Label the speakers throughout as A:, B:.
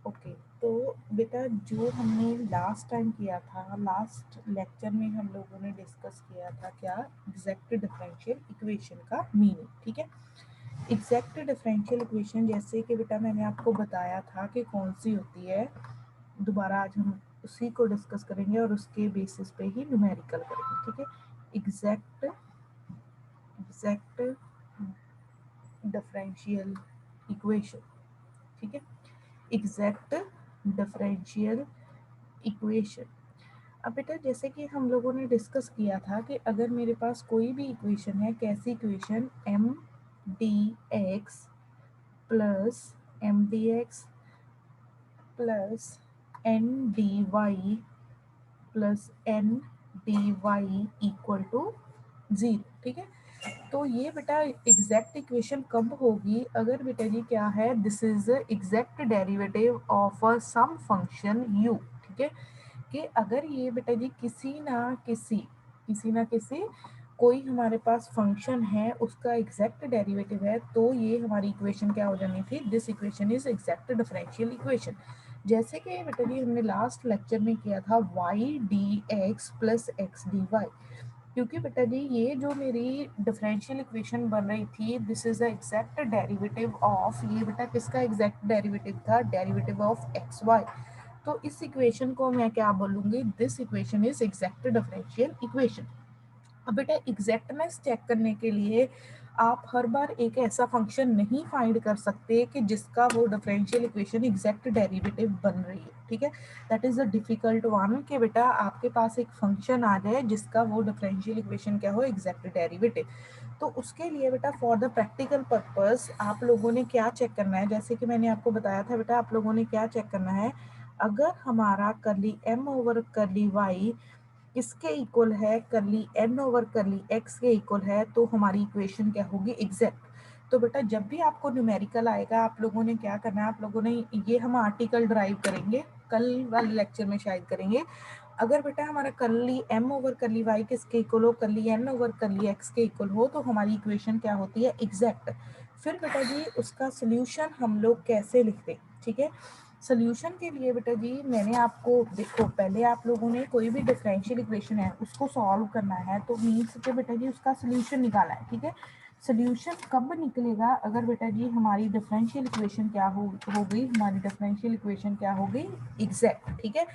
A: Okay, तो बेटा जो हमने लास्ट टाइम किया था, लास्ट लेक्चर में हम लोगों ने डिस्कस किया था क्या, एग्जैक्ट डिफरेंशियल इक्वेशन का मीनिंग। ठीक है, एग्जैक्ट डिफरेंशियल इक्वेशन जैसे कि बेटा मैंने आपको बताया था कि कौन सी होती है, दोबारा आज हम उसी को डिस्कस करेंगे और उसके बेसिस पे ही न्यूमेरिकल करेंगे। ठीक है, एग्जैक्ट एग्जैक्ट डिफरेंशियल इक्वेशन। ठीक है, एग्जैक्ट डिफरेंशियल इक्वेशन। अब बेटा जैसे कि हम लोगों ने डिस्कस किया था कि अगर मेरे पास कोई भी इक्वेशन है, कैसी equation, M D x plus M D x plus N D Y plus N D Y equal to 0। ठीक है, तो ये बेटा एग्जैक्ट इक्वेशन कब होगी, अगर बेटा जी क्या है, this is exact derivative of a some function u. ठीक है, कि अगर ये बेटा जी किसी ना किसी कोई हमारे पास फंक्शन है, उसका एग्जैक्ट डेरिवेटिव है, तो ये हमारी इक्वेशन क्या हो जानी थी, this equation is exact differential equation. जैसे कि बेटा जी हमने लास्ट लेक्चर में किया था Y D x plus X D Y, क्योंकि बेटा जी ये जो मेरी डिफरेंशियल इक्वेशन बन रही थी, this is the exact derivative of, ये बेटा किसका एग्जैक्ट डेरिवेटिव था, डेरिवेटिव ऑफ एक्स वाई। तो इस इक्वेशन को मैं क्या बोलूंगी, this equation is exact differential equation. अब बेटा एग्जैक्टनेस चेक करने के लिए आप हर बार एक ऐसा फंक्शन नहीं फाइंड कर सकते कि जिसका वो डिफरेंशियल इक्वेशन एग्जैक्ट डेरिवेटिव बन रही है। ठीक है, that is a difficult one, कि बेटा आपके पास एक फंक्शन आ जाए जिसका वो डिफरेंशियल इक्वेशन क्या हो, एग्जैक्ट डेरिवेटिव। तो उसके लिए बेटा फॉर द प्रैक्टिकल पर्पस आप लोगों ने क्या चेक करना है, जैसे कि मैंने आपको बताया था बेटा, आप लोगों ने क्या चेक करना है, अगर हमारा करली एम ओवर करली वाई किसके इक्वल है, करली एन ओवर करली एक्स के इक्वल है, तो हमारी इक्वेशन क्या होगी, एग्जैक्ट। तो बेटा जब भी आपको न्यूमेरिकल आएगा, आप लोगों ने क्या करना है, आप लोगों ने, ये हम आर्टिकल ड्राइव करेंगे, कल वाले लेक्चर में शायद करेंगे। अगर बेटा हमारा करली एम ओवर करली वाई किसके इक्वल हो, करली एन ओवर करली एक्स के इक्वल हो, तो हमारी इक्वेशन क्या होती है, एग्जैक्ट। फिर बेटा जी उसका सोल्यूशन हम लोग कैसे लिखते हैं। ठीक है, सोल्यूशन के लिए बेटा जी मैंने आपको, देखो पहले आप लोगों ने कोई भी डिफरेंशियल इक्वेशन है उसको सॉल्व करना है, तो मीन्स के बेटा जी उसका सोल्यूशन निकाला है। ठीक है, सोल्यूशन कब निकलेगा, अगर बेटा जी हमारी डिफरेंशियल इक्वेशन क्या हो गई, हमारी डिफरेंशियल इक्वेशन क्या हो गई, एग्जैक्ट। ठीक है,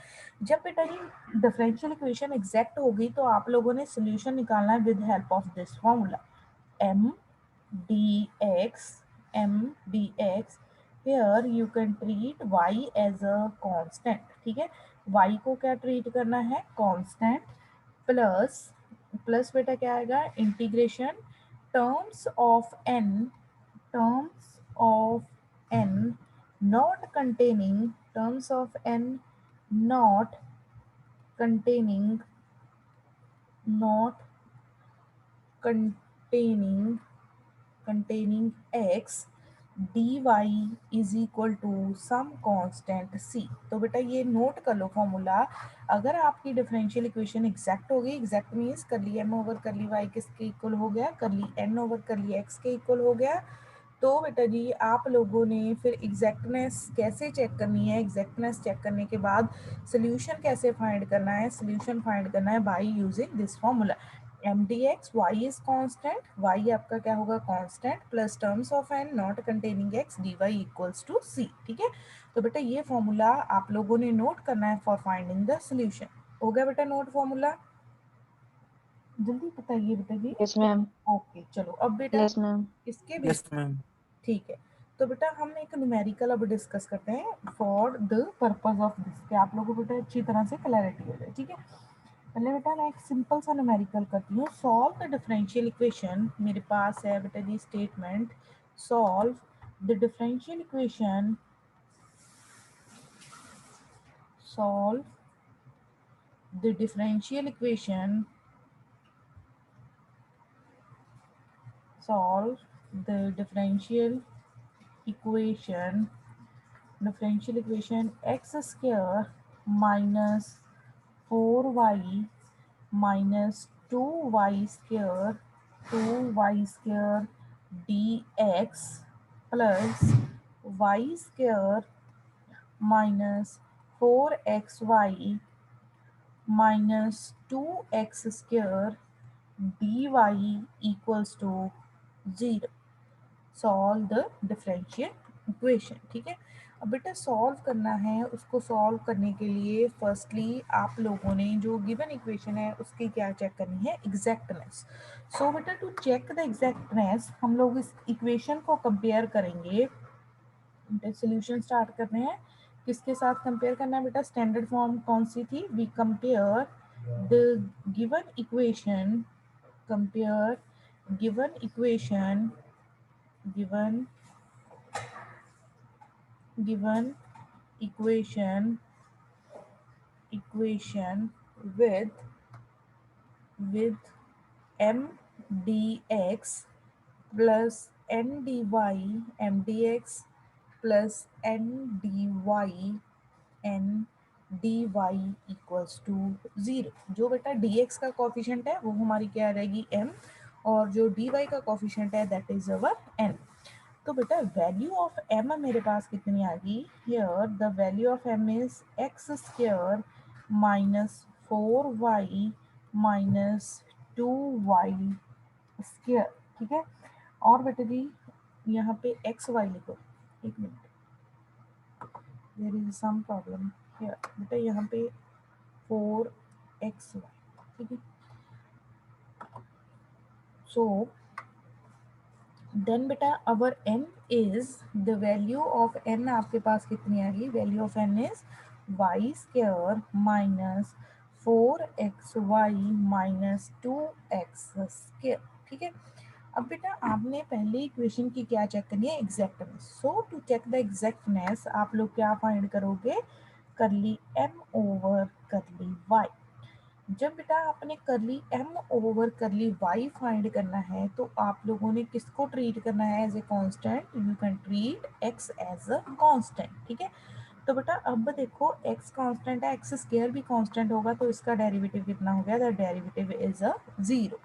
A: जब बेटा जी डिफरेंशियल इक्वेशन एग्जैक्ट होगी, तो आप लोगों ने सोल्यूशन निकालना है with help of this formula, M D X, M D X, here you can treat y as a constant। ठीक है, y को क्या ट्रीट करना है, कांस्टेंट, प्लस प्लस बेटा क्या आएगा, integration terms of n, terms of n not containing, terms of n not containing, not containing containing x dy is equal to some constant c। तो बेटा ये नोट कर लो फॉर्मूला, अगर आपकी डिफरेंशियल इक्वेशन एग्जैक्ट हो गई, एग्जैक्ट मीन्स करली M over करली वाई किसके इक्वल हो गया, करली एन ओवर करली एक्स के इक्वल हो गया, तो बेटा जी आप लोगों ने फिर एग्जैक्टनेस कैसे चेक करनी है, एग्जैक्टनेस चेक करने के बाद सोल्यूशन कैसे फाइंड करना है, सोल्यूशन फाइंड करना है by using this formula, M D X, Y is constant, Y आपका क्या होगा, constant, plus terms of N not containing X D Y equals to C. ठीक है, तो बेटा ये फॉर्मूला आप लोगों ने नोट करना है फॉर फाइंडिंग द सोल्यूशन। हो गया बेटा नोट फॉर्मूला, जल्दी बताइए बेटा जी।
B: Yes ma'am.
A: ओके चलो, अब बेटा
B: यस मैम।
A: इसके
C: यस
A: बेस,
C: मैम।
A: ठीक है, तो बेटा हम एक न्यूमेरिकल अब डिस्कस करते हैं for the purpose of this, कि आप लोगों को बेटा अच्छी तरह से क्लैरिटी हो जाए। ठीक है, पहले बेटा मैं एक सिंपल सा न्यूमेरिकल करती हूँ, सॉल्व द डिफरेंशियल इक्वेशन, मेरे पास है बेटा जी statement, solve the differential equation, solve the differential equation, solve the equation differential equation x square minus 4y minus 2y square, 2y square D x plus Y square minus 4xy minus 2x square dy equals to 0। Solve the differential equation. ठीक है, अब बेटा solve करना है, उसको solve करने के लिए फर्स्टली आप लोगों ने जो गिवन इक्वेशन है उसकी क्या चेक करनी है, एग्जैक्टनेस। सो बेटा टू चेक द एग्जैक्टनेस हम लोग इस इक्वेशन को कंपेयर करेंगे। सॉल्यूशन स्टार्ट कर रहे हैं, किसके साथ कंपेयर करना है बेटा, स्टैंडर्ड फॉर्म कौन सी थी, we compare the given equation, compare given equation, given given equation with mdx plus ndy mdx plus ndy ndy equals to 0। जो बेटा dx का कोफिशिएंट है वो हमारी क्या रहेगी m, और जो dy का कोफिशिएंट है दैट इज अवर n। तो बेटा वैल्यू ऑफ m मेरे पास कितनी आ गई, here the value of m is x square minus 4y minus 2y square. ठीक है, और बेटा जी यहाँ पे एक्स वाई लिखो, एक minute, there is some problem here बेटा, यहाँ पे 4xy। ठीक है, सो देन बेटा our n is the value of n आपके पास कितनी आ गई, value of n is y square minus 4xy minus 2x square. ठीक है, अब बेटा आपने पहले इक्वेशन की क्या चेक करनी है, exactness. So to check the exactness आप लोग क्या फाइंड करोगे, करली m ओवर करली y। जब बेटा आपने करली m over curly y find करना है तो आप लोगों ने किसको ट्रीट करना है, as a constant, you can treat x as a constant. ठीक है, तो बेटा अब देखो x कांस्टेंट है, x स्क्वायर भी कांस्टेंट होगा तो इसका डेरिवेटिव कितना हो गया, द डेरिवेटिव इज अ 0।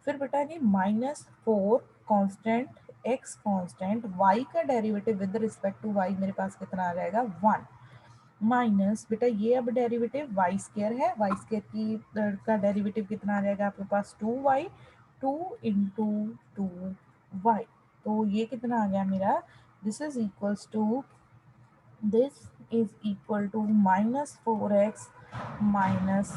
A: फिर बेटा जी minus 4 constant, x constant, y का derivative with respect to y मेरे पास कितना आ जाएगा 1, माइनस बेटा ये अब डेरिवेटिव वाई स्केयर है, वाई स्केयर की का डेरिवेटिव कितना आ जाएगा आपके पास 2y, 2 इंटू 2y, तो ये कितना आ गया मेरा, this is equals to, this is equal to minus 4x minus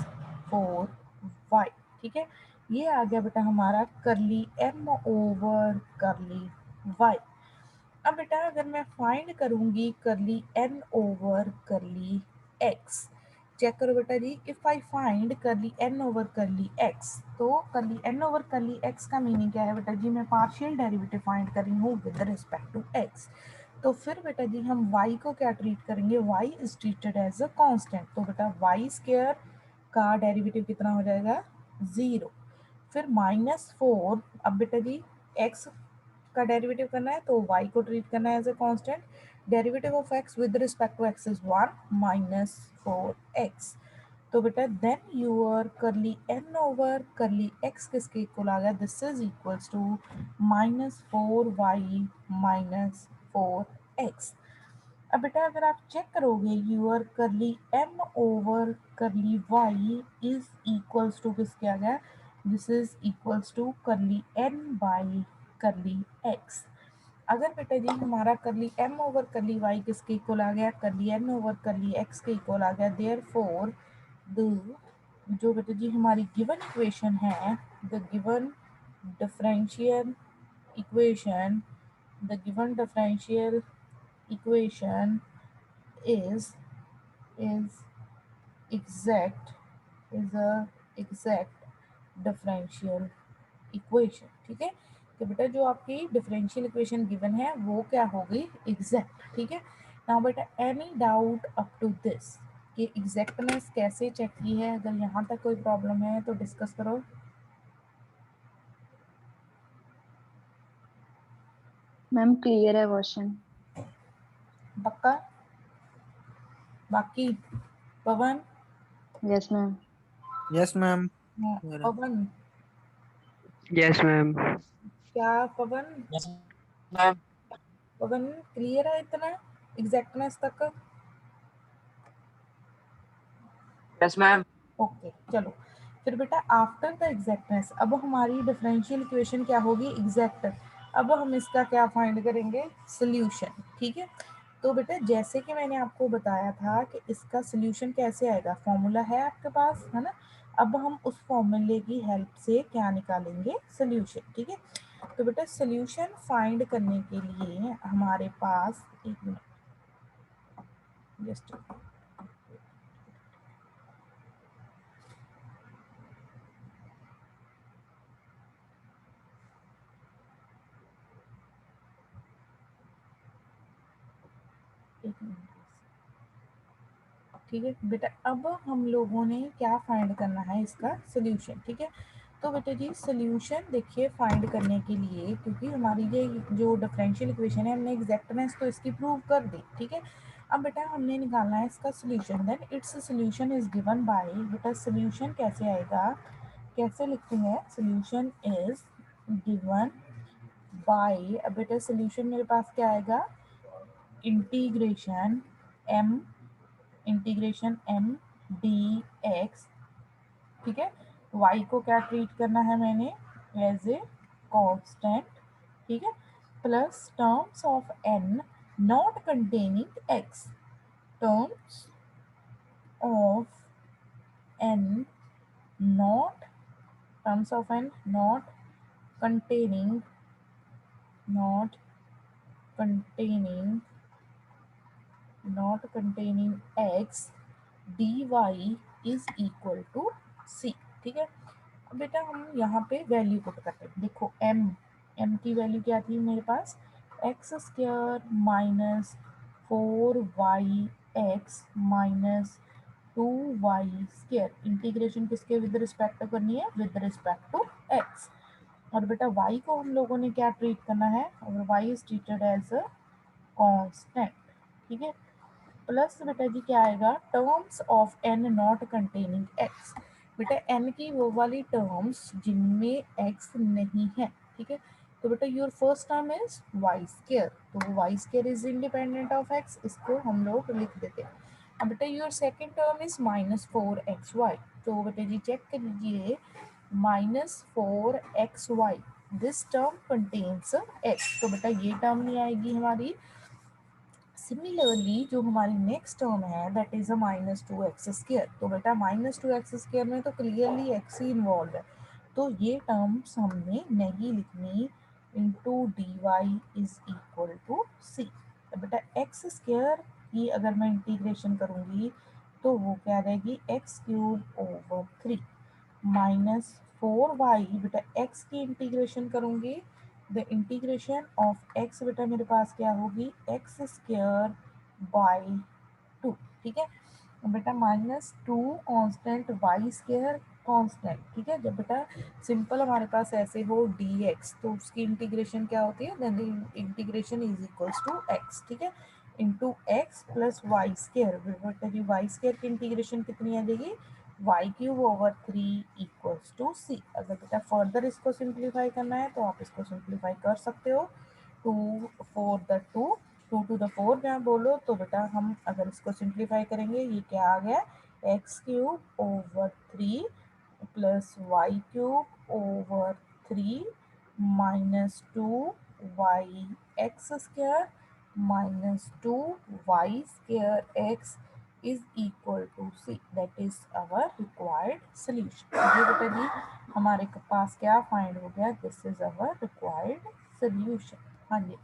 A: 4y। ठीक है, ये आ गया बेटा हमारा curly m over curly y। अब बेटा अगर मैं फाइंड करूंगी curly n over curly x, check करो बेटा जी, if I find curly n over curly x, तो curly n over curly x का मीनिंग क्या है बेटा जी, मैं पार्शियल डेरिवेटिव फाइंड कर रही हूँ विद रिस्पेक्ट टू x। तो फिर बेटा जी हम y को क्या ट्रीट करेंगे, y is treated as a constant, तो बेटा y स्क्वायर का डेरिवेटिव कितना हो जाएगा 0। फिर माइनस 4, अब बेटा जी x का डेरिवेटिव करना है तो y को ट्रीट करना है as a constant, derivative of x with respect to x is 1 minus 4x। तो बेटा then your curly n over curly x किसके इक्वल आ गया, this is equals to minus 4y minus 4x। अब बेटा अगर आप चेक करोगे your curly m over curly y is equals to किसके आ गया, this is equals to curly n by curly x। अगर बेटा जी हमारा curly m over curly y किसके इक्वल आ गया, curly n over curly x के इक्वल आ गया, देयरफॉर द जो बेटा जी हमारी गिवन इक्वेशन है, the given differential equation, the given differential equation is is exact, is a exact differential equation। ठीक है, तो बेटा जो आपकी डिफरेंशियल इक्वेशन गिवन है वो क्या हो गई, एग्जैक्ट। ठीक है, नाउ बेटा any doubt up to this कि एग्जैक्टनेस कैसे चेक की है, अगर यहाँ तक कोई प्रॉब्लम है तो डिस्कस करो।
B: मैम क्लियर है क्वेश्चन।
A: पक्का, बाकी Pawan,
B: yes ma'am.
C: Yes ma'am.
A: Pawan
D: yes ma'am.
A: क्या पवन,
C: मैम
A: पवन क्लियर है इतना एग्जैक्टनेस तक,
D: यस मैम।
A: ओके चलो फिर बेटा आफ्टर द एग्जैक्टनेस, अब हमारी डिफरेंशियल इक्वेशन क्या होगी, एग्जैक्ट। अब हम इसका क्या फाइंड करेंगे, सोल्यूशन। ठीक है, तो बेटा जैसे कि मैंने आपको बताया था कि इसका सोल्यूशन कैसे आएगा, फॉर्मूला है आपके पास, है ना। अब हम उस फॉर्मूले की हेल्प से क्या निकालेंगे, सोल्यूशन। ठीक है, तो बेटा सोल्यूशन फाइंड करने के लिए हमारे पास, एक मिनट जस्ट, एक मिनट। ठीक है बेटा, अब हम लोगों ने क्या फाइंड करना है, इसका सोल्यूशन। ठीक है, तो बेटा जी सोल्यूशन देखिए फाइंड करने के लिए, क्योंकि हमारी ये जो डिफरेंशियल इक्वेशन है हमने एग्जैक्टनेस तो इसकी प्रूव कर दी। ठीक है, अब बेटा हमने निकालना है इसका solution, then its solution is given by, बेटा सोल्यूशन कैसे आएगा, कैसे लिखते हैं, सोल्यूशन इज गिवन बाय, अब बेटा सोल्यूशन मेरे पास क्या आएगा, integration m, integration m dx। ठीक है, y को क्या ट्रीट करना है मैंने, एज ए कांस्टेंट। ठीक है, plus terms of n not containing x, terms of n not, terms of n not containing, not containing, not containing x dy is equal to c। ठीक है, अब बेटा हम यहाँ पे वैल्यू पुट करते हैं, देखो m की वैल्यू क्या थी मेरे पास, X square minus 4y minus 2y square, integration किसके विद रिस्पेक्ट करनी है, विद रिस्पेक्ट टू x। और बेटा y को हम लोगों ने क्या ट्रीट करना है, और y is treated as a constant. ठीक है, प्लस बेटा जी क्या आएगा, terms of n not containing x, बेटा n की वो वाली टर्म्स जिनमें x नहीं है। ठीक है, तो बेटा your first term is y square, तो y square is independent of x, इसको हम लोग लिख देते हैं। अब बेटा your second term is -4xy, तो बेटा जी चेक कर लीजिए, -4xy, this term contains x, तो बेटा ये टर्म नहीं आएगी हमारी। सिमिलरली जो हमारी नेक्स्ट टर्म है दैट इज अ -2x², तो बेटा -2x² में तो क्लियरली x ही इन्वॉल्व है, तो ये टर्म्स हमने नहीं लिखनी, into D Y is equal to C. तो बेटा x² की अगर मैं इंटीग्रेशन करूंगी तो वो क्या रहेगी, x³ / 3 -4y, बेटा x की इंटीग्रेशन करूंगी, द इंटीग्रेशन ऑफ x बेटा मेरे पास क्या होगी, x² / 2। ठीक है, बेटा -2 कांस्टेंट, y² कांस्टेंट। ठीक है, जब बेटा सिंपल हमारे पास ऐसे हो dx, तो उसकी इंटीग्रेशन क्या होती है, then integration is equals to x। ठीक है, इंटू x प्लस y², बेटा जी y² की इंटीग्रेशन कितनी आ जाएगी, y³ / 3 इक्वल्स टू c। अगर बेटा फर्दर इसको सिंप्लीफाई करना है तो आप इसको सिंप्लीफाई कर सकते हो, 2 4 द 2, 2 to the 4 जहाँ बोलो, तो बेटा हम अगर इसको सिंप्लीफाई करेंगे ये क्या आ गया, x³ / 3 plus y³ / 3 -2y(x² -2y²x is equal to c, that is our required solution। ये बेटा जी हमारे पास क्या फाइंड हो गया, this is our required solution. हाँ जी,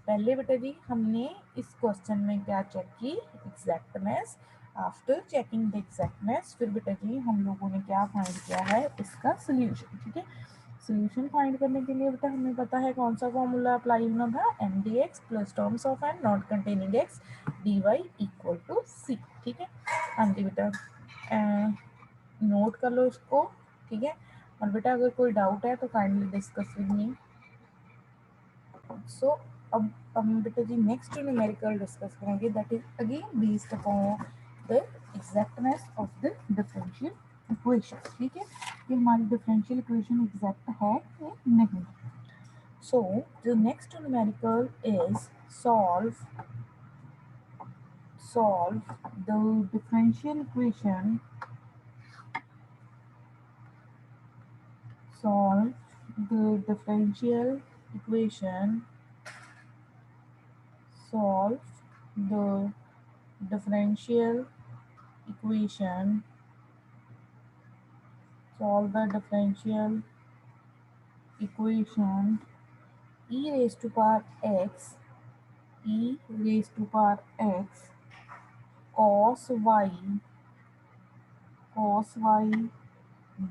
A: पहले बेटा जी हमने इस क्वेश्चन में क्या चेक की, exactness. After checking the exactness फिर बेटा जी हम लोगों ने क्या फाइंड किया है, इसका सोल्यूशन। ठीक है, सोल्यूशन फाइंड करने के लिए बेटा हमें पता है कौन सा फॉर्मूला अप्लाई होना था, M D x plus terms of N not containing X D Y equal to C. ठीक है, हाँ जी बेटा नोट कर लो इसको। ठीक है, और बेटा अगर कोई डाउट है तो काइंडली डिस्कस विद मी। सो अब हम बेटा जी नेक्स्ट न्यूमेरिकल डिस्कस करेंगे, that is again based upon the exactness of the differential equation. ठीक है, कि हमारी डिफरेंशियल इक्वेशन एग्जैक्ट है कि नहीं। So the next numerical is solve the differential equation the differential equation, solve the differential equation, solve the differential equation e raised to power x, e raised to power x cos y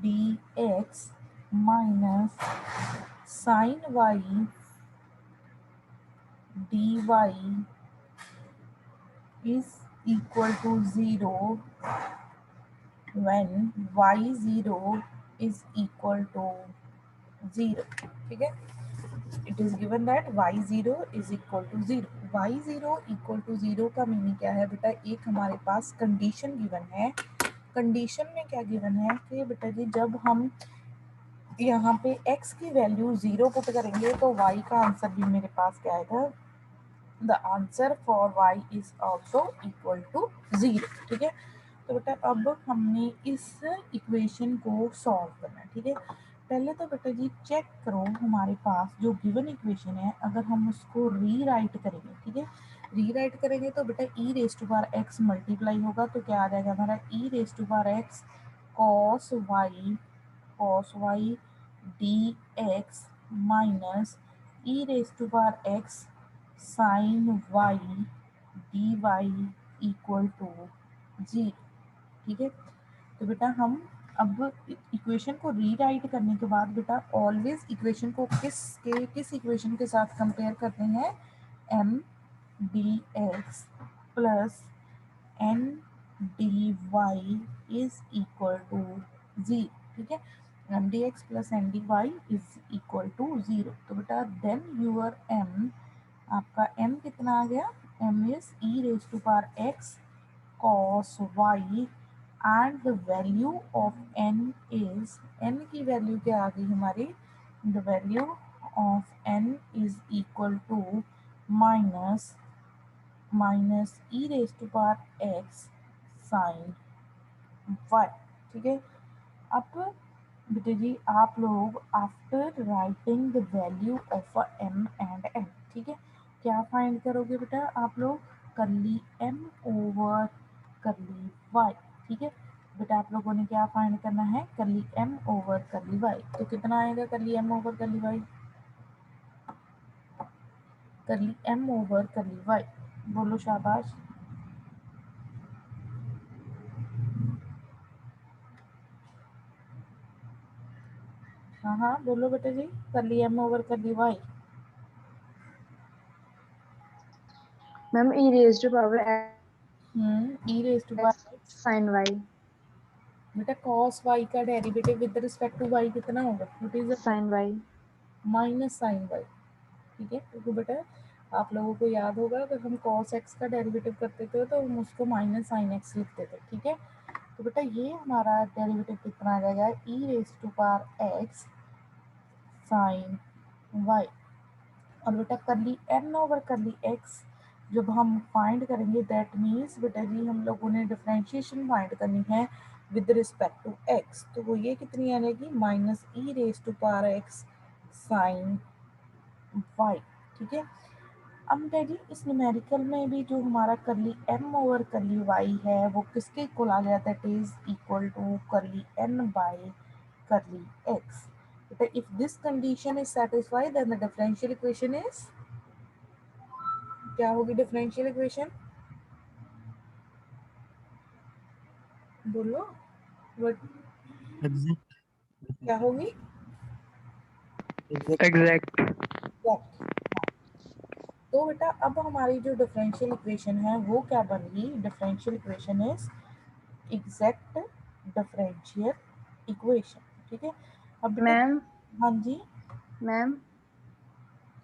A: dx minus sin y dy is equal to 0 when y0 is equal to 0. ठीक है, it is given that y0 is equal to 0. y0 equal to 0 का meaning क्या है बेटा, एक हमारे पास condition given है. कंडीशन में क्या गिवन है कि बेटा जी जब हम यहाँ पे x की वैल्यू 0 पुट करेंगे तो y का आंसर भी मेरे पास क्या आएगा, the answer for y is also equal to 0. ठीक है, तो बेटा अब हमने इस इक्वेशन को सॉल्व करना है. ठीक है, पहले तो बेटा जी चेक करो हमारे पास जो गिवन इक्वेशन है, अगर हम उसको रीराइट करेंगे. ठीक है, रीराइट करेंगे तो बेटा e raise to power x multiply होगा तो क्या आ जाएगा हमारा e raise to power x cos y dx minus e raise to power x sin y dy equal to 0. ठीक है, तो बेटा हम अब इक्वेशन को रीराइट करने के बाद बेटा ऑलवेज इक्वेशन को किस इक्वेशन के साथ कंपेयर करते हैं, m dx plus n dy is equal to 0. ठीक है, m dx plus n dy is equal to 0. तो बेटा देन यूर m, आपका m कितना आ गया, m is e raise to power x cos y and the value of n is, n की value क्या आ गई हमारी, the value of n is equal to minus e raised to power x sin y. ठीक है, अब बेटे जी आप लोग after writing the value of m and n, ठीक है, क्या फाइंड करोगे बेटा आप लोग, करली m ओवर करली y. ठीक है, बेटा आप लोगों ने क्या फाइंड करना है, करली m ओवर करली y. तो कितना आएगा करली m ओवर करली y, करली m ओवर करली y, बोलो शाबाश. हाँ हाँ बोलो बेटा जी, करली m over curly y.
B: Ma'am e raised to power
A: e raised to power
B: x sin y
A: बेटा cos y का derivative with respect to y कितना होगा, it is
B: sin y
A: minus sine y. ठीक है, क्योंकि बेटा आप लोगों को याद होगा अगर हम cos x का डेरिवेटिव करते थे तो हम उसको माइनस साइन x लिखते थे. ठीक है, तो बेटा ये हमारा डेरिवेटिव कितना आ जाएगा, e raise to power x sine y. और बेटा करली n ओवर करली x जब हम फाइंड करेंगे दैट मीन्स बेटा जी हम लोगों ने डिफरेंशिएशन फाइंड करनी है विद रिस्पेक्ट टू x, तो वो ये कितनी आ जाएगी, minus e raise to power x sine y. ठीक है, अब बेटा जी इस न्यूमेरिकल में भी जो हमारा curly m over curly y है वो किसके इक्वल आ गया, that is equal to curly n by curly x. बेटा if this condition is satisfied then the differential equation is, क्या होगी डिफरेंशियल इक्वेशन, बोलो व्हाट, क्या होगी,
D: एग्जैक्ट
A: एग्जैक्ट. तो बेटा अब हमारी जो डिफरेंशियल इक्वेशन है वो क्या बन गई, differential equation is exact differential equation. ठीक है, अब बेटा
B: मैम
A: हाँ जी,
B: मैम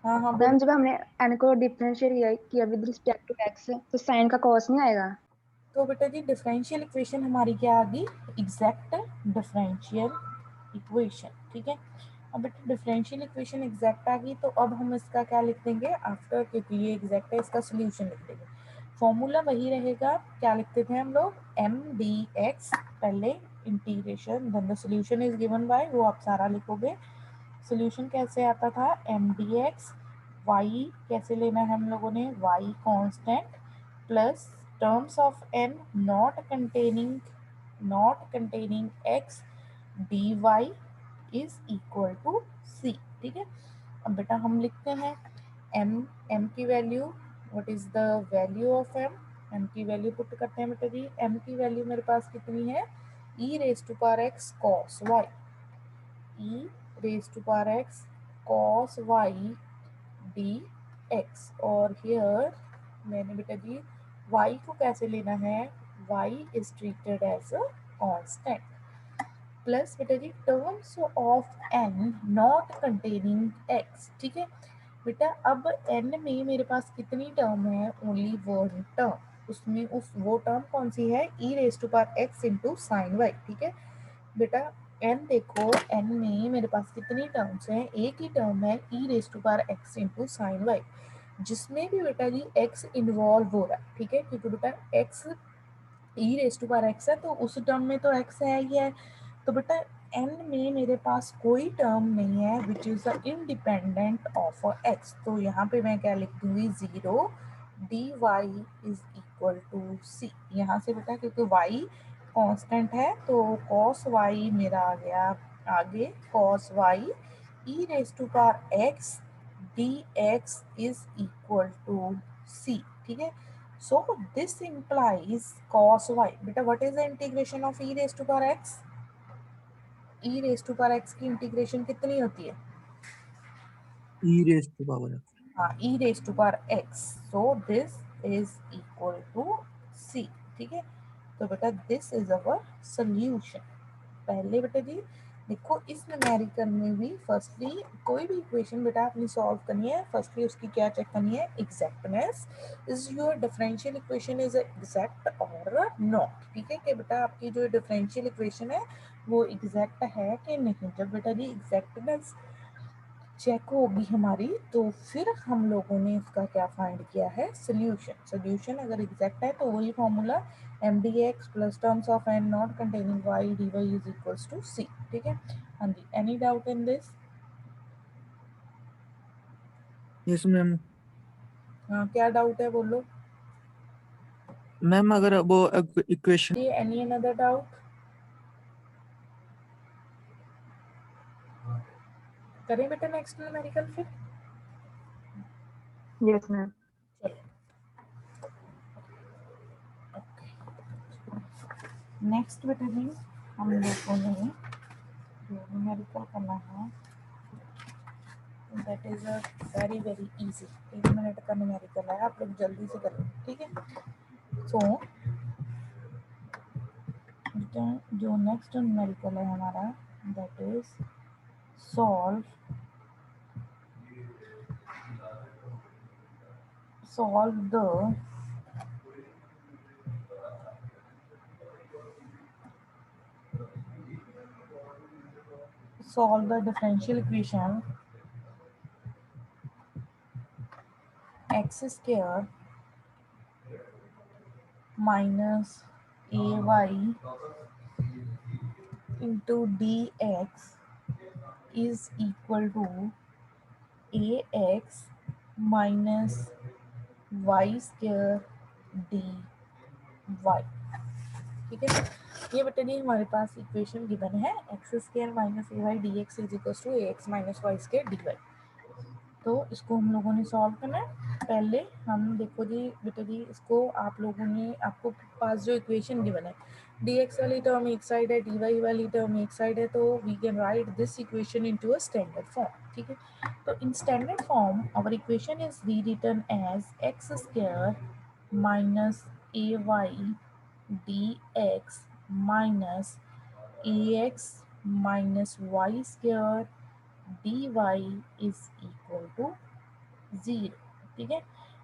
A: हाँ हाँ
B: मैम
A: बोलो.
B: जब हमने n को डिफरेंशिएट किया विद रिस्पेक्ट टू x तो sin का cos नहीं आएगा.
A: तो बेटा जी डिफरेंशियल इक्वेशन हमारी क्या आ गई, एग्जैक्ट डिफरेंशियल इक्वेशन. ठीक है, अब बेटा डिफरेंशियल इक्वेशन एग्जैक्ट आ गई तो अब हम इसका क्या लिख देंगे आफ्टर, क्योंकि ये एग्जैक्ट है इसका सोल्यूशन लिख देंगे. फॉर्मूला वही रहेगा, क्या लिखते थे हम लोग, m dx पहले integration then the solution is given by, वो आप सारा लिखोगे, सोल्यूशन कैसे आता था, एम डी एक्स वाई कैसे लेना है हम लोगों ने, Y constant plus terms of N not containing X D Y is equal to C. ठीक है, अब बेटा हम लिखते हैं एम की value, what is the value of M की वैल्यू पुट करते हैं बेटा जी। एम की वैल्यू मेरे पास कितनी है, e raise to power X cos Y, e raise to power X cos Y D X. और हियर मैंने बेटा जी y को कैसे लेना है, y is treated as a constant plus बेटा जी terms of n not containing x। ठीक है बेटा, अब n में मेरे पास कितनी टर्म है, ओनली वन टर्म, उसमें वो टर्म कौन सी है, e raise to power x into sine Y. ठीक है बेटा, n देखो n में मेरे पास कितनी टर्म्स हैं, एक ही टर्म है e raise to power x into sine Y, जिसमें भी बेटा जी x इन्वॉल्व हो रहा है। ठीक है, क्योंकि बेटा x e raise to power X है तो उस टर्म में तो x है ही है, तो बेटा n में मेरे पास कोई टर्म नहीं है which is independent of x, तो यहाँ पे मैं क्या लिख दूंगी, zero D Y is equal to C. यहाँ से बेटा क्योंकि y कांस्टेंट है तो cos y मेरा आ गया आगे, cos y e raise to power x D x is equal to C. ठीक है, so this implies cos y, beta what is the integration of e raised to power x, e raised to power x की integration कितनी होती है,
C: e raised to power x।
A: हाँ e raised to power x, so this is equal to c। ठीक है, तो बेटा this is our solution। पहले बेटा जी देखो इस न्यूमेरिकल में भी फर्स्टली कोई भी इक्वेशन बेटा आपने सॉल्व करनी है, फर्स्टली उसकी क्या चेक करनी है, exactness, is your differential equation is exact और नॉट। ठीक है कि बेटा आपकी जो डिफरेंशियल इक्वेशन है वो एग्जैक्ट है कि नहीं, जब बेटा जी एग्जैक्टनेस चेक होगी हमारी तो फिर हम लोगों ने इसका क्या फाइंड किया है, सोल्यूशन। सोल्यूशन अगर एग्जैक्ट है तो वही formula M D x plus terms of N not containing Y D Y is equals to C. ठीक है, हाँ जी, any doubt in this,
C: yes ma'am.
A: हाँ क्या डाउट है बोलो
C: मैम अगर वो इक्वेशन
A: जी, एनी अनदर डाउट, करें बेटा नेक्स्ट न्यूमेरिकल फिर,
B: यस मैम।
A: चलो नेक्स्ट बेटा जी हम लोगों ने जो न्यूमेरिकल करना है that is a very very easy, 1 minute का न्यूमेरिकल है, आप लोग जल्दी से करें। ठीक है, सो जो नेक्स्ट न्यूमेरिकल है हमारा that is solve solve the differential equation x square minus a y into d x is equal to a x minus y square D y. ठीक है, ये बेटा नहीं हमारे पास इक्वेशन गिवन है, x square minus a y D x is equal to a x minus y square D y. तो इसको हम लोगों ने सॉल्व करना है, पहले हम देखो जी बेटा जी इसको आप लोगों ने आपको पास जो इक्वेशन गिवन है डी एक्स वाली टर्म एक साइड है, डी वाई वाली टर्म एक साइड है, तो we can write this equation into a standard form. ठीक है, तो in standard form our equation is rewritten as x square minus a y D x minus a x minus y square dy is equal to 0। ठीक है,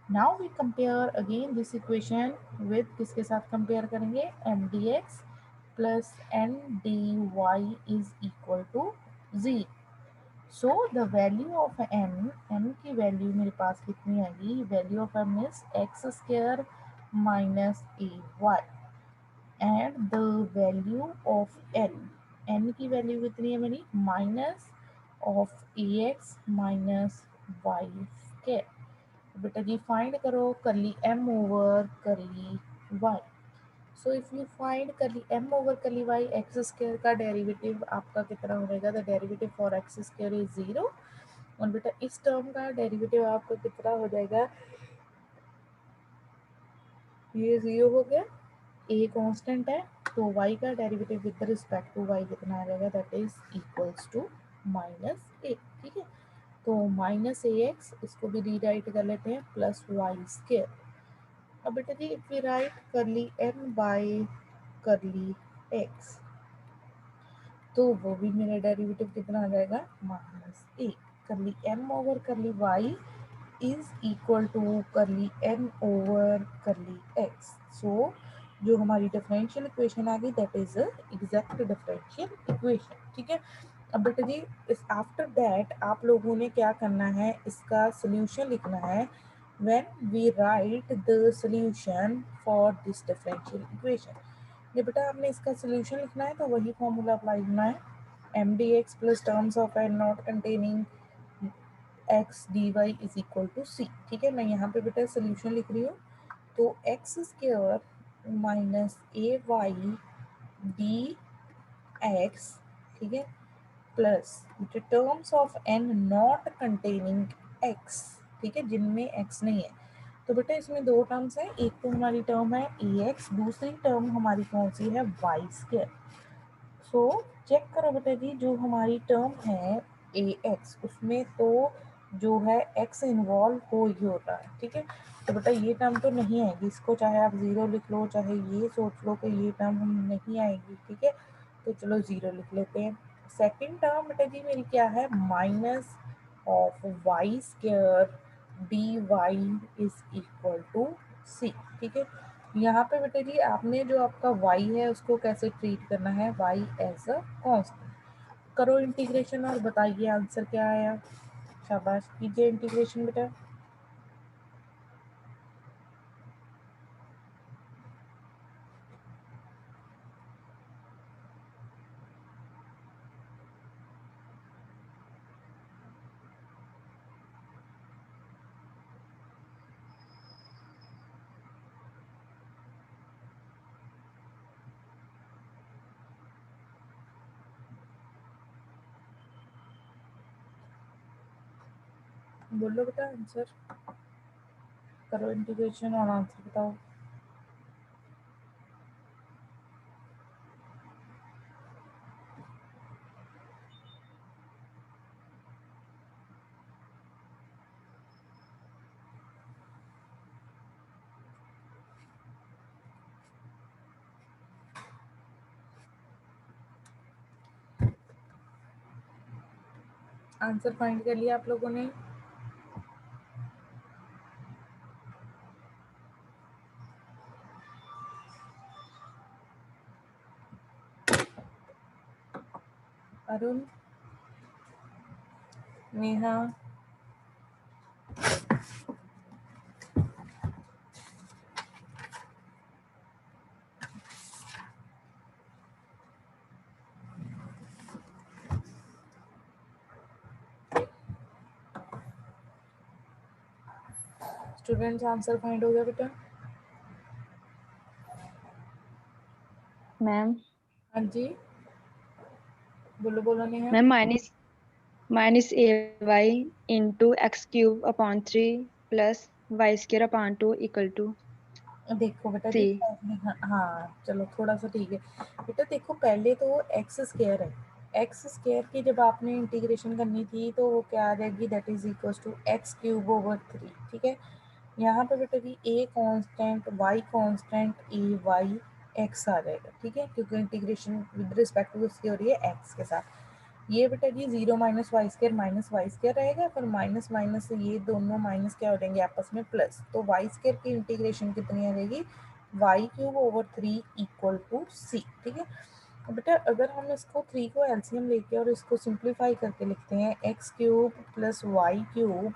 A: now we compare again this equation with किसके साथ compare करेंगे, m D x plus N D Y is equal to 0। So the value of M की value मेरे पास कितनी आएगी, value of m is x square minus a y and the value of n की value कितनी है मेरी, minus of ax minus y square. बेटा जी फाइंड करो curly m over curly y। So if you find curly m over curly y, x square का derivative आपका कितना हो जाएगा, the derivative for x square is 0। और बेटा इस टर्म का डेरिवेटिव आपका कितना हो जाएगा, ये 0 हो गया, a कांस्टेंट है तो y का derivative with respect to y कितना आ जाएगा, that is equals to minus a। ठीक है, तो माइनस ax, इसको भी रीराइट कर लेते हैं, प्लस वाई स्क्वायर। अब बेटा जी if we write curly m by curly x, तो वो भी मेरा डेरिवेटिव कितना आ जाएगा, minus a। Curly m over curly y is equal to curly m over curly x। So जो हमारी डिफरेंशियल इक्वेशन आ गई that is exact differential equation. ठीक है, अब बेटा जी इस आफ्टर दैट आप लोगों ने क्या करना है, इसका सोल्यूशन लिखना है। When we write the solution for this differential equation, ये बेटा आपने इसका सोल्यूशन लिखना है तो वही फॉर्मूला अप्लाई करना है, M D x plus terms of N not containing X D Y is equal to C. ठीक है, मैं यहाँ पे बेटा सोल्यूशन लिख रही हूँ, तो x square minus a y D x, ठीक है, plus terms of N not containing x, ठीक है, जिनमें एक्स नहीं है। तो बेटा इसमें दो टर्म्स है, एक तो हमारी टर्म है ए एक्स, दूसरी टर्म हमारी कौन सी है, वाई स्क्वायर। सो चेक करो बेटा जी, जो हमारी टर्म है ए एक्स, उसमें तो जो है एक्स इन्वॉल्व हो ही होता है। ठीक है, तो बेटा ये टर्म तो नहीं आएगी, इसको चाहे आप ज़ीरो लिख लो, चाहे ये सोच लो कि ये टर्म हम नहीं आएगी। ठीक है, तो चलो ज़ीरो लिख लेते हैं। सेकंड टर्म बेटा जी मेरी क्या है, minus of Y square D Y is equal to C. ठीक है, यहाँ पे बेटा जी आपने जो आपका y है उसको कैसे ट्रीट करना है, y एज अ कांस्टेंट। करो इंटीग्रेशन और बताइए आंसर क्या आया। शाबाश, कीजिए इंटीग्रेशन बेटा। बोलो बेटा आंसर, करो इंटीग्रेशन और आंसर बताओ। आंसर फाइंड कर लिया आप लोगों ने। Arun, Neha, students answer find हो गया बेटा।
B: मैम
A: हाँ जी, बोलो बोलो Neha.
B: Ma'am minus a y into x cube upon 3 plus Y square upon 2 equal to
A: देखो बेटा जी
B: सी।
A: हाँ हाँ, चलो थोड़ा सा ठीक है बेटा। देखो पहले तो एक्स स्क्वायर है, एक्स स्क्वायर की जब आपने इंटीग्रेशन करनी थी तो वो क्या आ जाएगी, that is equal to X cube over 3। ठीक है, यहाँ पे बेटा जी a constant, Y constant, a Y X आ जाएगा। ठीक है, क्योंकि इंटीग्रेशन विद रिस्पेक्ट टू इसकी हो रही है एक्स के साथ। ये बेटा जी जीरो माइनस वाई स्क्वायर रहेगा, फिर माइनस माइनस से ये दोनों माइनस क्या हो जाएंगे आपस में प्लस, तो वाई स्क्वायर की इंटीग्रेशन कितनी आ जाएगी, Y cube over 3 equal to C. ठीक है, तो बेटा अगर हम इसको 3 को एलसीएम लेके और इसको सिंप्लीफाई करके लिखते हैं, x cube plus y cube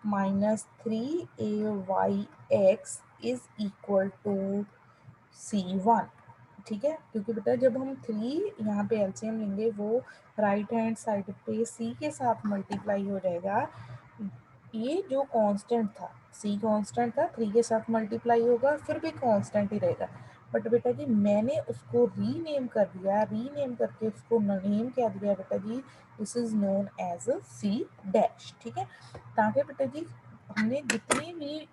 A: minus 3 ay x is equal to C1। ठीक है, क्योंकि बेटा जब हम 3 यहाँ पे एलसीएम लेंगे वो राइट हैंड साइड पे सी के साथ मल्टीप्लाई हो जाएगा। ये जो कांस्टेंट था, सी कांस्टेंट था, 3 के साथ मल्टीप्लाई होगा फिर भी कांस्टेंट ही रहेगा। बट बेटा जी मैंने उसको रीनेम कर दिया, रीनेम करके उसको नेम क्या दिया बेटा जी, this is known as C dash. ठीक है, ताकि बेटा जी हमने जितनी भी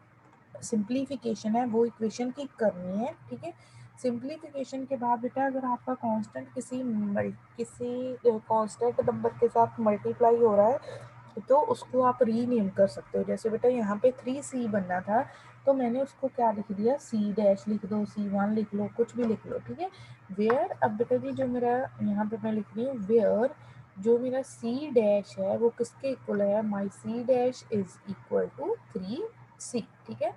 A: सिंप्लीफिकेशन है वो इक्वेशन की करनी है। ठीक है, सिंप्लीफिकेशन के बाद बेटा अगर आपका कांस्टेंट किसी कांस्टेंट नंबर के साथ मल्टीप्लाई हो रहा है तो उसको आप रीनेम कर सकते हो। जैसे बेटा यहाँ पे 3c बनना था तो मैंने उसको क्या लिख दिया, सी डैश लिख दो, C1 लिख लो, कुछ भी लिख लो। ठीक है, वेयर, अब बेटा जी जो मेरा यहाँ पे मैं लिख रही हूँ वेयर, जो मेरा सी डैश है वो किसके इक्वल है, my C dash is equal to 3c। ठीक है,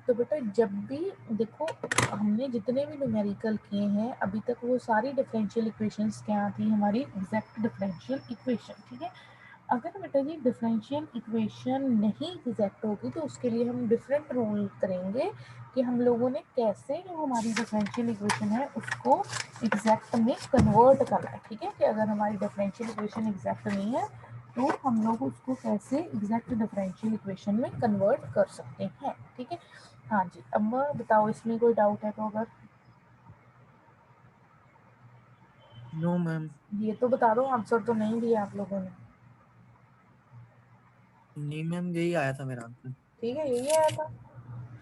A: तो बेटा जब भी देखो हमने जितने भी न्यूमेरिकल किए हैं अभी तक वो सारी डिफरेंशियल इक्वेशंस क्या थी, हमारी एग्जैक्ट डिफरेंशियल इक्वेशन। ठीक है, अगर बेटा जी डिफरेंशियल इक्वेशन नहीं एग्जैक्ट होगी तो उसके लिए हम डिफरेंट रूल करेंगे कि हम लोगों ने कैसे जो हमारी डिफरेंशियल इक्वेशन है उसको एग्जैक्ट में कन्वर्ट करना है। ठीक है, कि अगर हमारी डिफरेंशियल इक्वेशन एग्जैक्ट नहीं है तो हम लोग उसको कैसे एग्जैक्ट डिफरेंशियल इक्वेशन में कन्वर्ट कर सकते हैं। ठीक है, हाँ जी, अब बताओ इसमें कोई डाउट है तो अगर,
C: नो मैम।
A: ये तो बता दो, आंसर तो नहीं दिया आप लोगों ने।
C: नहीं मैम, यही आया था मेरा आंसर।
A: ठीक है, यही आया था,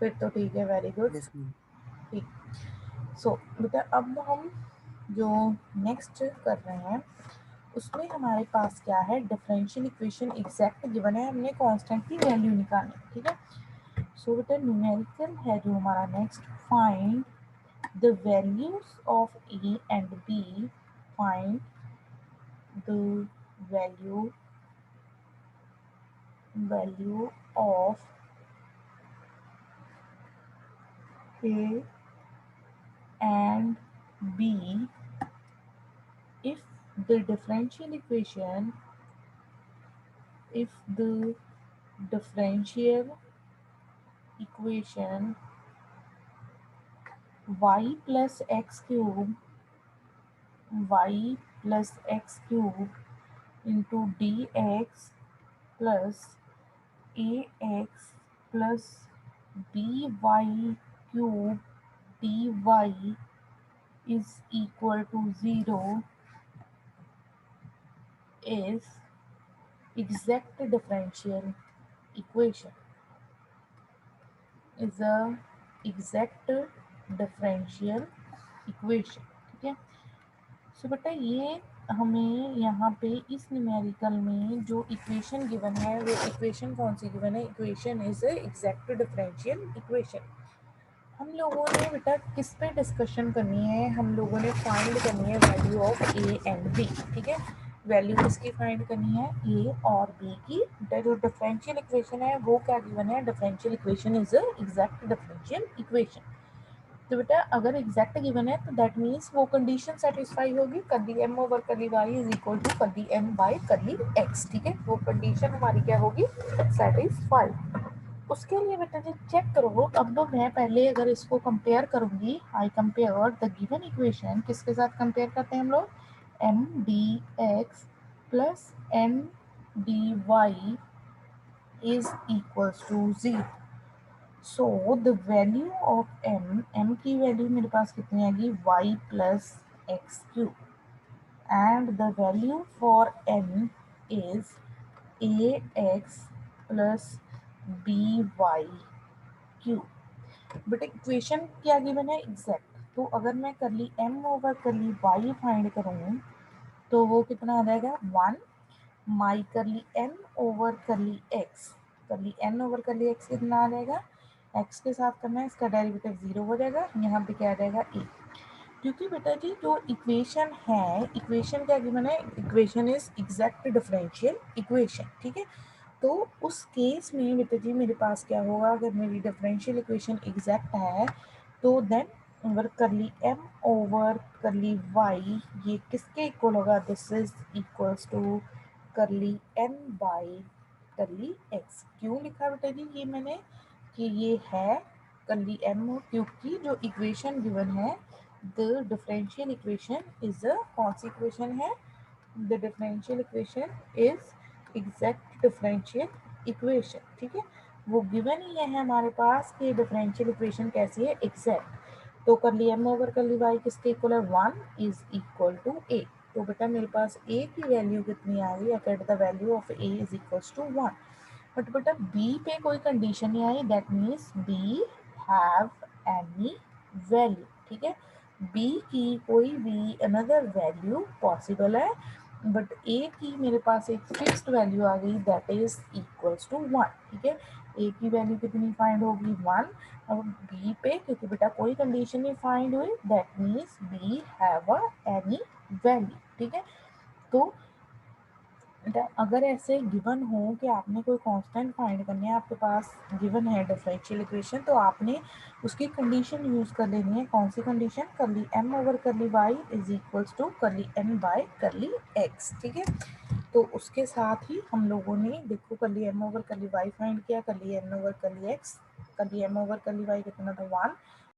A: फिर तो ठीक है, वेरी गुड।
C: Yes ma'am.
A: ठीक, सो बेटा अब हम जो नेक्स्ट कर रहे हैं उसमें हमारे पास क्या है, डिफरेंशियल इक्वेशन एग्जैक्ट गिवन है, हमने कांस्टेंट की वैल्यू निकालनी है। ठीक है, सो बेटा न्यूमेरिकल है जो हमारा next, find the values of a and b, find the value of a and b if the differential equation, if the differential equation y plus x cube, y plus x cube into dx plus ax plus by cube dy is equal to 0 is exact differential equation, is a exact differential equation। ठीक है, सो बेटा ये हमें यहाँ पे इस numerical में जो इक्वेशन गिवन है वो इक्वेशन कौन सी गिवन है, equation is exact differential equation. हम लोगों ने बेटा किस पे डिस्कशन करनी है, हम लोगों ने फाइंड करनी है value of a and b. ठीक है, वैल्यू किसकी फाइंड करनी है, ए और बी की। जो डिफरेंशियल इक्वेशन है वो क्या गिवन है, differential equation is exact differential equation. तो बेटा अगर एग्जैक्ट गिवन है तो दैट मीन्स वो कंडीशन सेटिस्फाई होगी, curly m over curly y is equal to curly m by curly x. ठीक है, वो कंडीशन हमारी क्या होगी, सेटिस्फाई। उसके लिए बेटा जी चेक करो, अब तो मैं पहले अगर इसको कंपेयर करूंगी, I compare the given equation, किसके साथ कंपेयर करते हैं हम लोग, m D x plus M d Y is equals to 0। So the value of M की वैल्यू मेरे पास कितनी आएगी, y plus x cube, and the value for n is a x plus b y cube. But equation क्या given है, exact. तो अगर मैं curly m over curly y find करूँ तो वो कितना आ जाएगा, 1 माई करली n ओवर करली x, करली n ओवर करली x कितना आ जाएगा, x के साथ करना है, इसका डेरिवेटिव 0 हो जाएगा, यहाँ पे क्या आ जाएगा a। क्योंकि बेटा जी जो इक्वेशन है, इक्वेशन क्या गिवन है, equation is exact differential equation. ठीक है, तो उस केस में बेटा जी मेरे पास क्या होगा, अगर मेरी डिफरेंशियल इक्वेशन एग्जैक्ट है तो देन अगर करली m ओवर करली y ये किसके इक्वल होगा, this is equals to curly n by curly x। क्यों लिखा बेटा जी ये मैंने कि ये है करली m, क्योंकि जो इक्वेशन गिवन है the differential equation is a, कौन सी इक्वेशन है? The differential equation is exact differential equation, ठीक है। वो गिवन ही है हमारे पास कि डिफरेंशियल इक्वेशन कैसी है, एग्जैक्ट। तो कर लिया m ओवर कर ली y किसके इक्वल है, 1 इज इक्वल टू a। तो बेटा मेरे पास a की वैल्यू कितनी आ गई, at the value of a is equals to 1। But बेटा b पे कोई कंडीशन नहीं आई, that means b have any value, ठीक है। b की कोई भी अनदर वैल्यू पॉसिबल है, बट a की मेरे पास एक फिक्स्ड वैल्यू आ गई, दैट इज इक्वल्स टू 1, ठीक है। a की वैल्यू कितनी फाइंड होगी, 1। अब b पे क्योंकि बेटा कोई कंडीशन नहीं फाइंड हुई, that means b have any value, ठीक है। तो अगर ऐसे गिवन हो कि आपने कोई कांस्टेंट फाइंड करनी है, आपके पास गिवन है डिफरेंशियल इक्वेशन, तो आपने उसकी कंडीशन यूज कर लेनी है। कौन सी कंडीशन, curly m over curly y is equals to curly n by curly x, ठीक है। तो उसके साथ ही हम लोगों ने देखो करली m over curly y find किया, करली n ओवर करली x, करली m ओवर करली y कितना था 1,